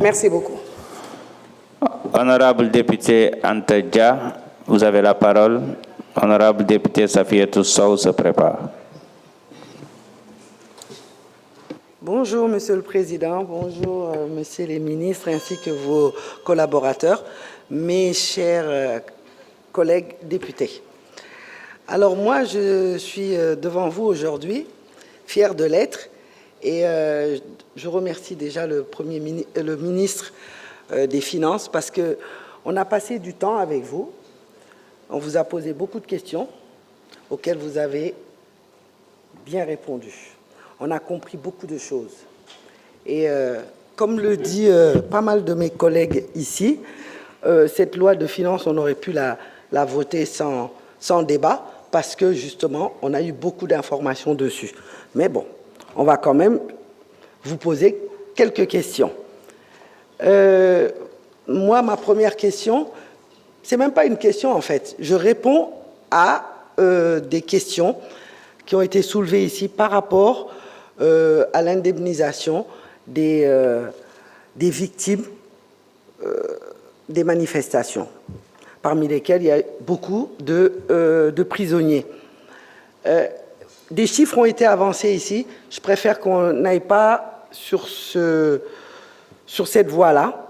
Merci beaucoup. Honorable député Anta Dia, vous avez la parole. Honorable député Safiatou Sow se prépare. Bonjour, Monsieur le Président, bonjour, Messieurs les ministres, ainsi que vos collaborateurs, mes chers collègues députés. Alors moi, je suis devant vous aujourd'hui, fier de l'être, et je remercie déjà le ministre des Finances, parce qu'on a passé du temps avec vous, on vous a posé beaucoup de questions, auxquelles vous avez bien répondu. On a compris beaucoup de choses. Et comme le dit pas mal de mes collègues ici, cette loi de finances, on aurait pu la voter sans débat, parce que justement, on a eu beaucoup d'informations dessus. Mais bon, on va quand même vous poser quelques questions. Moi, ma première question, c'est même pas une question en fait. Je réponds à des questions qui ont été soulevées ici par rapport à l'indemnisation des victimes des manifestations, parmi lesquelles il y a beaucoup de prisonniers. Des chiffres ont été avancés ici. Je préfère qu'on n'aille pas sur cette voie-là,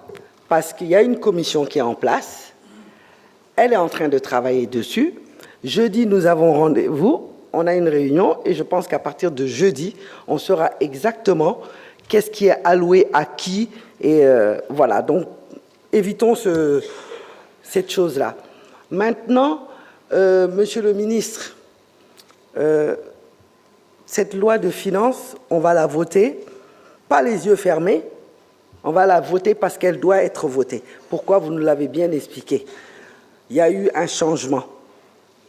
parce qu'il y a une commission qui est en place. Elle est en train de travailler dessus. Jeudi, nous avons rendez-vous. On a une réunion et je pense qu'à partir de jeudi, on saura exactement qu'est-ce qui est alloué à qui. Et voilà, donc évitons cette chose-là. Maintenant, Monsieur le ministre, cette loi de finances, on va la voter, pas les yeux fermés, on va la voter parce qu'elle doit être votée. Pourquoi? Vous nous l'avez bien expliqué. Il y a eu un changement.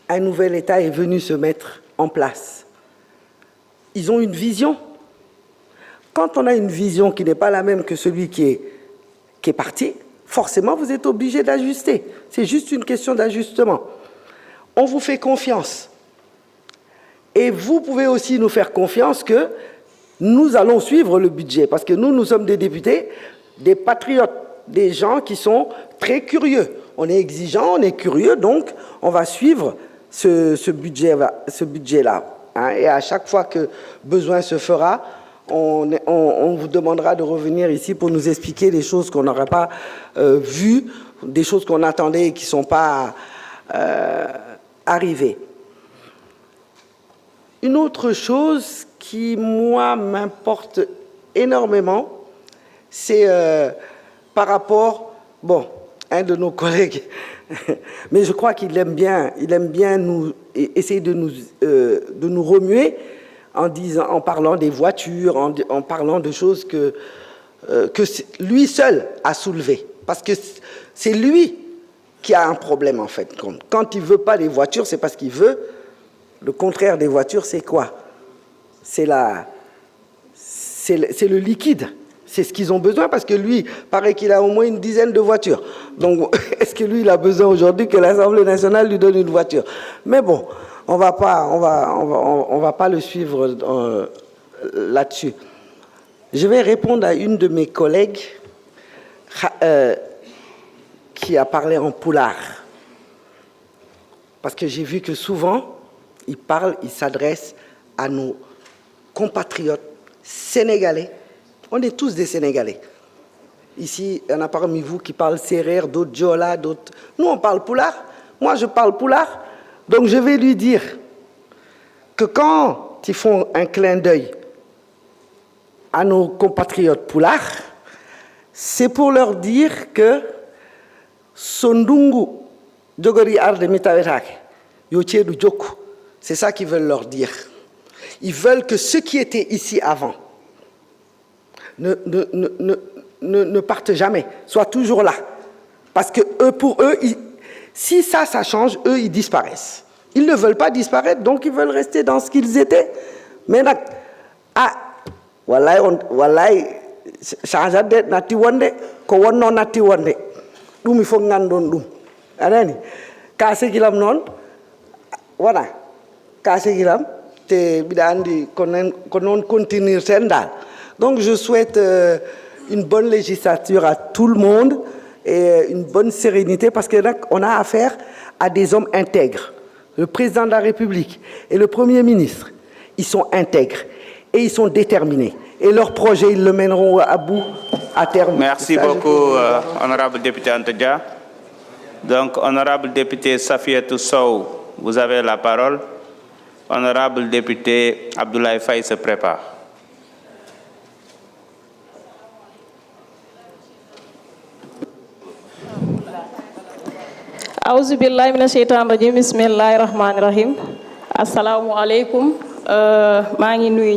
Un nouvel État est venu se mettre en place. Ils ont une vision. Quand on a une vision qui n'est pas la même que celui qui est parti, forcément, vous êtes obligé d'ajuster. C'est juste une question d'ajustement. On vous fait confiance. Et vous pouvez aussi nous faire confiance que nous allons suivre le budget, parce que nous sommes des députés, des patriotes, des gens qui sont très curieux. On est exigeants, on est curieux, donc on va suivre ce budget-là. Et à chaque fois que besoin se fera, on vous demandera de revenir ici pour nous expliquer des choses qu'on n'aurait pas vues, des choses qu'on attendait et qui ne sont pas arrivées. Une autre chose qui, moi, m'importe énormément, c'est par rapport, bon, un de nos collègues, mais je crois qu'il aime bien essayer de nous remuer en parlant des voitures, en parlant de choses que lui seul a soulevées. Parce que c'est lui qui a un problème, en fait. Quand il ne veut pas les voitures, c'est parce qu'il veut. Le contraire des voitures, c'est quoi? C'est le liquide. C'est ce qu'ils ont besoin, parce que lui, paraît qu'il a au moins une dizaine de voitures. Donc, est-ce que lui, il a besoin aujourd'hui que l'Assemblée nationale lui donne une voiture? Mais bon, on va pas le suivre là-dessus. Je vais répondre à une de mes collègues qui a parlé en poulard. Parce que j'ai vu que souvent, il s'adresse à nos compatriotes sénégalais. On est tous des Sénégalais. Ici, il y en a parmi vous qui parlent sérère, d'autres djola, d'autres... Nous, on parle poulard. Moi, je parle poulard. Donc, je vais lui dire que quand ils font un clin d'œil à nos compatriotes poulards, c'est pour leur dire que Sondungu Djogori Arde Mitawetake, Yochedu Djoku, c'est ça qu'ils veulent leur dire. Ils veulent que ceux qui étaient ici avant ne partent jamais, soient toujours là. Parce que pour eux, si ça change, eux, ils disparaissent. Ils ne veulent pas disparaître, donc ils veulent rester dans ce qu'ils étaient. Mais wallahi, changeade nati wonde, ko wonno nati wonde. Dum il faut ngandon dum. Anani, kase gilam non, voilà, kase gilam, te bida andi konon continuer sen dal. Donc je souhaite une bonne législature à tout le monde et une bonne sérénité parce qu'on a affaire à des hommes intègres. Le président de la République et le Premier ministre, ils sont intègres et ils sont déterminés. Et leur projet, ils le mèneront à bout à terme. Merci beaucoup, honorable député Anta Dia. Donc, honorable député Safiatou Sow, vous avez la parole. Honorable député Abdoulaye Faye se prépare. Auzu billahi minash shaitanir rajim. Bismillahir rahmanir rahim. Assalamu alaikum. Maa ngi nuyu